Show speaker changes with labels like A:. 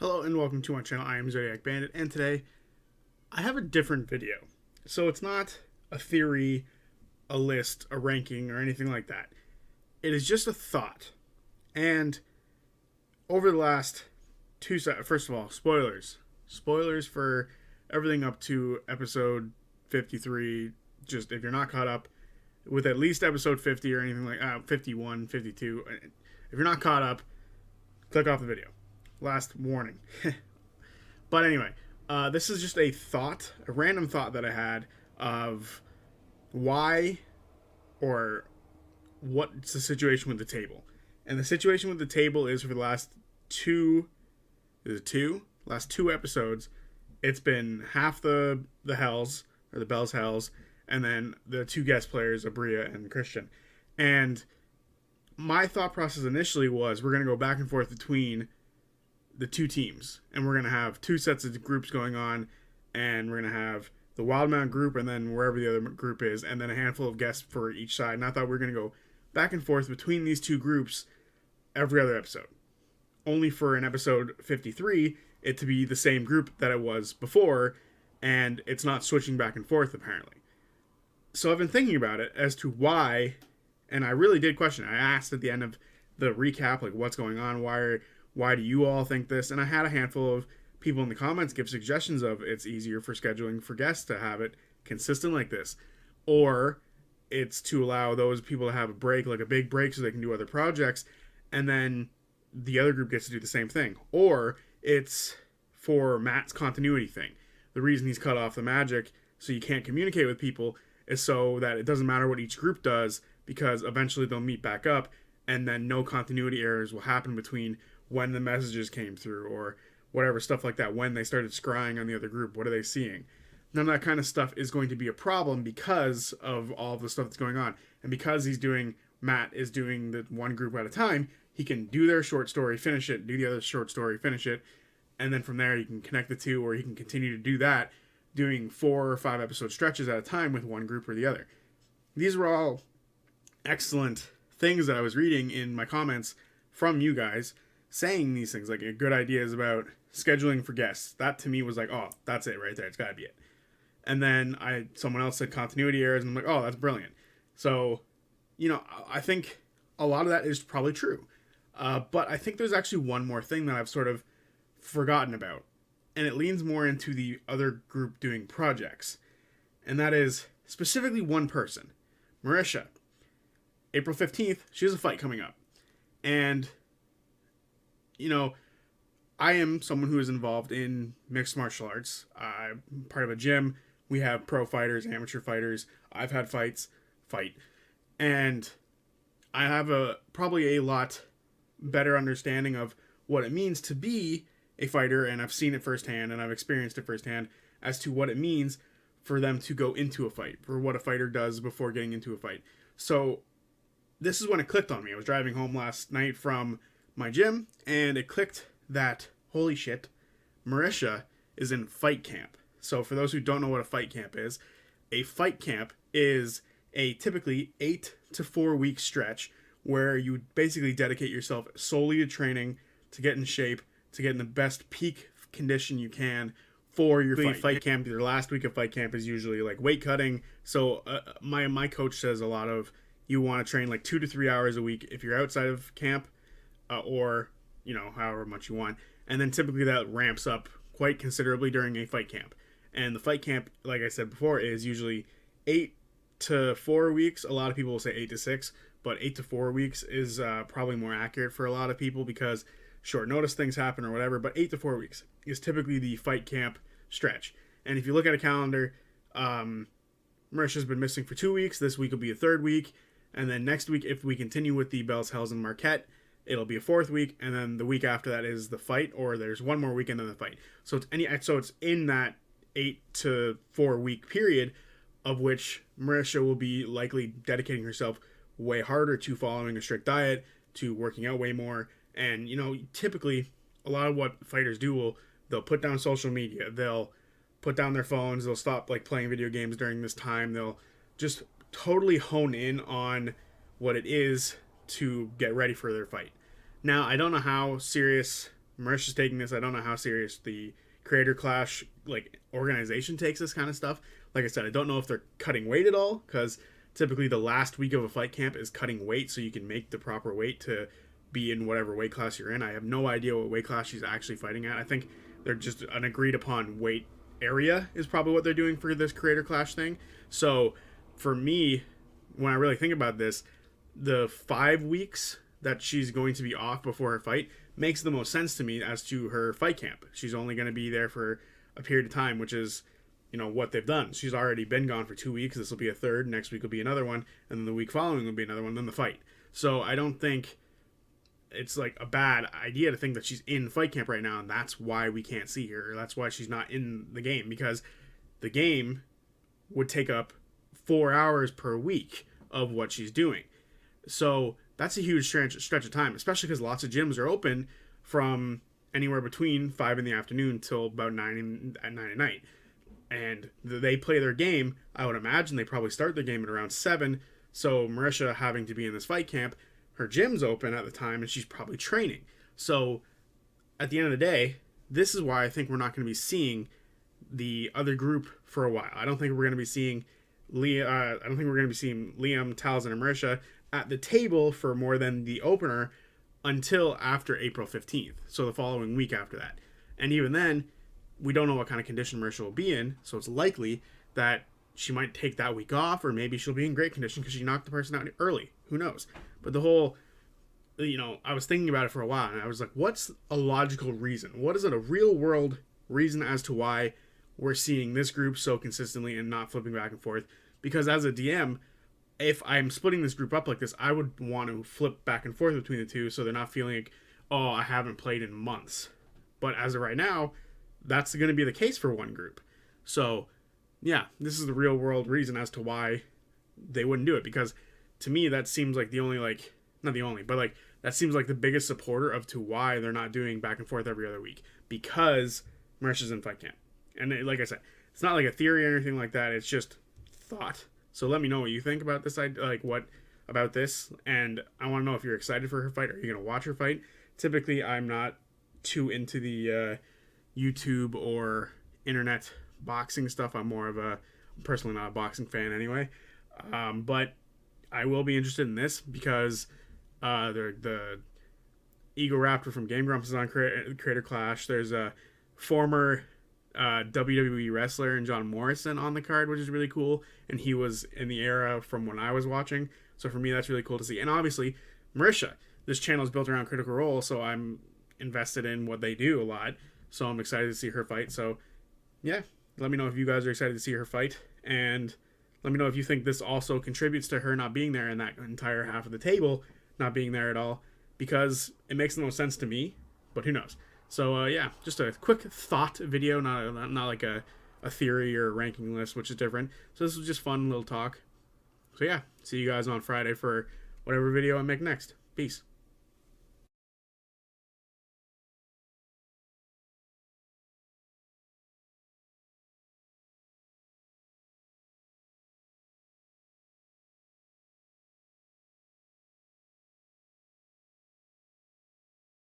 A: Hello and welcome to my channel. I am Zodiac Bandit, and today I have a different video. So it's not a theory, a list, a ranking, or anything like that. It is just a thought. And over the last first of all, spoilers. Spoilers for everything up to episode 53. Just if you're not caught up with at least episode 50 or anything like 51, 52. If you're not caught up, click off the video. Last warning. But anyway, this is just a random thought that I had of why or what's the situation with the table. And the situation with the table is for the last last two episodes, it's been half the Hells, or the Bell's Hells, and then the two guest players, Abria and Christian. And my thought process initially was we're going to go back and forth between the two teams, and we're going to have two sets of groups going on, and we're going to have the Wildmount group and then wherever the other group is, and then a handful of guests for each side. And I thought we were going to go back and forth between these two groups every other episode, only for an episode 53 it to be the same group that it was before, and it's not switching back and forth apparently. So I've been thinking about it as to why, and I really did question it. I asked at the end of the recap, like, what's going on, why do you all think this? And I had a handful of people in the comments give suggestions of it's easier for scheduling for guests to have it consistent like this, or it's to allow those people to have a break, like a big break, so they can do other projects, and then the other group gets to do the same thing, or it's for Matt's continuity thing. The reason he's cut off the magic so you can't communicate with people is so that it doesn't matter what each group does, because eventually they'll meet back up, and then no continuity errors will happen between when the messages came through or whatever, stuff like that. When they started scrying on the other group, what are they seeing? None of that kind of stuff is going to be a problem because of all the stuff that's going on. And because Matt is doing the one group at a time, he can do their short story, finish it, do the other short story, finish it, and then from there you can connect the two, or he can continue to do that, doing 4 or 5 episode stretches at a time with one group or the other. These were all excellent things that I was reading in my comments from you guys, saying these things, like good ideas about scheduling for guests. That to me was like, oh, that's it right there. It's gotta be it. And then someone else said continuity errors, and I'm like, oh, that's brilliant. So, I think a lot of that is probably true. But I think there's actually one more thing that I've sort of forgotten about, and it leans more into the other group doing projects. And that is specifically one person, Marisha. April 15th, she has a fight coming up. And I am someone who is involved in mixed martial arts. I'm part of a gym. We have pro fighters, amateur fighters. I've had fight. And I have probably a lot better understanding of what it means to be a fighter, and I've seen it firsthand, and I've experienced it firsthand as to what it means for them to go into a fight, for what a fighter does before getting into a fight. So this is when it clicked on me. I was driving home last night from my gym, and it clicked that, holy shit, Marisha is in fight camp. So for those who don't know what a fight camp is, a fight camp is a typically 8 to 4 week stretch where you basically dedicate yourself solely to training, to get in shape, to get in the best peak condition you can for your fight camp. Your last week of fight camp is usually like weight cutting. So my coach says a lot of, you want to train like 2 to 3 hours a week if you're outside of camp, or however much you want, and then typically that ramps up quite considerably during a fight camp. And the fight camp, like I said before, is usually 8 to 4 weeks. A lot of people will say 8 to 6, but 8 to 4 weeks is probably more accurate for a lot of people because short notice things happen or whatever. But 8 to 4 weeks is typically the fight camp stretch. And if you look at a calendar, Marisha's been missing for 2 weeks. This week will be a third week, and then next week, if we continue with the Bell's Hells and Marquette, it'll be a fourth week, and then the week after that is the fight, or there's one more week and then the fight. So it's in that 8 to 4 week period, of which Marisha will be likely dedicating herself way harder to following a strict diet, to working out way more. And typically a lot of what fighters do, they'll put down social media, they'll put down their phones, they'll stop playing video games during this time, they'll just totally hone in on what it is to get ready for their fight. Now, I don't know how serious Marisha's taking this. I don't know how serious the Creator Clash like organization takes this kind of stuff. Like I said, I don't know if they're cutting weight at all, because typically the last week of a fight camp is cutting weight so you can make the proper weight to be in whatever weight class you're in. I have no idea what weight class she's actually fighting at. I think they're just an agreed upon weight area is probably what they're doing for this Creator Clash thing. So for me, when I really think about this, the 5 weeks that she's going to be off before her fight makes the most sense to me as to her fight camp. She's only going to be there for a period of time, which is, you know, what they've done. She's already been gone for 2 weeks. This will be a third. Next week will be another one. And then the week following will be another one. Then the fight. So I don't think it's like a bad idea to think that she's in fight camp right now, and that's why we can't see her. That's why she's not in the game, because the game would take up 4 hours per week of what she's doing. So that's a huge stretch of time, especially because lots of gyms are open from anywhere between 5 in the afternoon till about 9 at night. And they play their game. I would imagine they probably start their game at around 7. So Marisha having to be in this fight camp, her gym's open at the time, and she's probably training. So at the end of the day, this is why I think we're not going to be seeing the other group for a while. I don't think we're going to be seeing Liam, Talzin, and Marisha at the table for more than the opener until after April 15th. So the following week after that. And even then, we don't know what kind of condition Marisha will be in, so it's likely that she might take that week off, or maybe she'll be in great condition because she knocked the person out early. Who knows? But the whole, I was thinking about it for a while, and I was like, what's a logical reason? What is it, a real-world reason as to why we're seeing this group so consistently and not flipping back and forth? Because as a DM, if I'm splitting this group up like this, I would want to flip back and forth between the two so they're not feeling like, oh, I haven't played in months. But as of right now, that's going to be the case for one group. So, yeah, this is the real world reason as to why they wouldn't do it. Because to me, that seems like the only, not the only, but that seems like the biggest supporter of to why they're not doing back and forth every other week. Because Marisha's in fight camp. And like I said, it's not like a theory or anything like that. It's just thought. So let me know what you think about this, about this. And I want to know if you're excited for her fight. Are you going to watch her fight? Typically, I'm not too into the YouTube or internet boxing stuff. I'm more of personally not a boxing fan anyway. But I will be interested in this because the Ego Raptor from Game Grumps is on Creator Clash. There's a former WWE wrestler and John Morrison on the card, which is really cool. And he was in the era from when I was watching. So for me, that's really cool to see. And obviously, Marisha. This channel is built around Critical Role, so I'm invested in what they do a lot. So I'm excited to see her fight. So, yeah, let me know if you guys are excited to see her fight. And let me know if you think this also contributes to her not being there in that entire half of the table, not being there at all. Because it makes no sense to me, but who knows. So, yeah, just a quick thought video, not like a theory or a ranking list, which is different. So this was just fun little talk. So, yeah, see you guys on Friday for whatever video I make next. Peace.